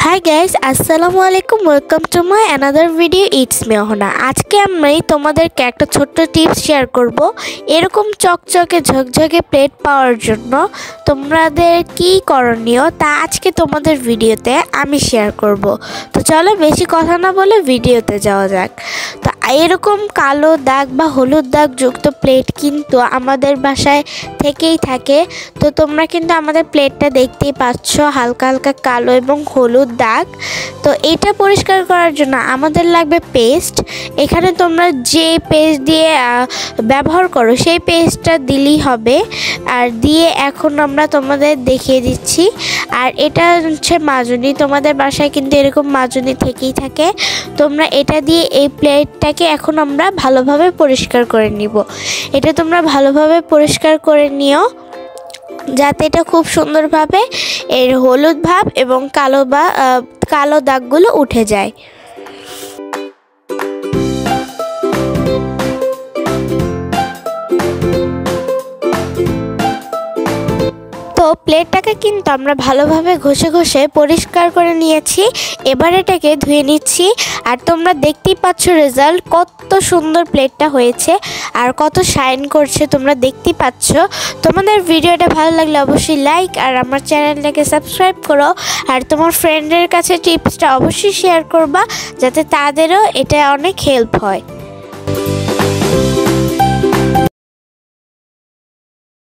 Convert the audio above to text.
High guys, আসসালামু আলাইকুম। Welcome to my another video. It's me Ahona. আজকে আমি তোমাদেরকে একটা ছোট্ট টিপস শেয়ার করব। এরকম চকচকে ঝকঝকে প্লেট পাওয়ার জন্য তোমাদের কি করণীয় তা আজকে তোমাদের ভিডিওতে আমি শেয়ার করব। তো চলো বেশি কথা না বলে ভিডিওতে যাওয়া যাক। তো এরকম কালো দাগ বা হলুদ দাগ যুক্ত প্লেট কিন্তু আমাদের বাসায় থেকেই থাকে। তো তোমরা কিন্তু আমাদের প্লেটটা দেখতেই পাচ্ছ, হালকা হালকা কালো এবং হলুদ দাগ। তো এটা পরিষ্কার করার জন্য আমাদের লাগবে পেস্ট। এখানে তোমরা যে পেস্ট দিয়ে ব্যবহার করো সেই পেস্টটা দিলেই হবে। আর দিয়ে এখন আমরা তোমাদের দেখিয়ে দিচ্ছি। আর এটা হচ্ছে মাজনি। তোমাদের বাসায় কিন্তু এরকম মাজনি থেকেই থাকে। তোমরা এটা দিয়ে এই প্লেটটাকে এখন আমরা ভালোভাবে পরিষ্কার করে নিব। এটা তোমরা ভালোভাবে পরিষ্কার করে নিও যাতে এটা খুব সুন্দরভাবে এর হলুদ ভাব এবং কালো দাগগুলো উঠে যায়। তো প্লেটটাকে কিন্তু আমরা ভালোভাবে ঘষে ঘষে পরিষ্কার করে নিয়েছি। এবার এটাকে ধুয়ে নিচ্ছি। আর তোমরা দেখতেই পাচ্ছ রেজাল্ট, কত সুন্দর প্লেটটা হয়েছে আর কত শাইন করছে তোমরা দেখতেই পাচ্ছ। তোমাদের ভিডিওটা ভালো লাগলে অবশ্যই লাইক আর আমার চ্যানেলটাকে সাবস্ক্রাইব করো। আর তোমার ফ্রেন্ডের কাছে টিপসটা অবশ্যই শেয়ার করবা যাতে তাদেরও এটা অনেক হেল্প হয়।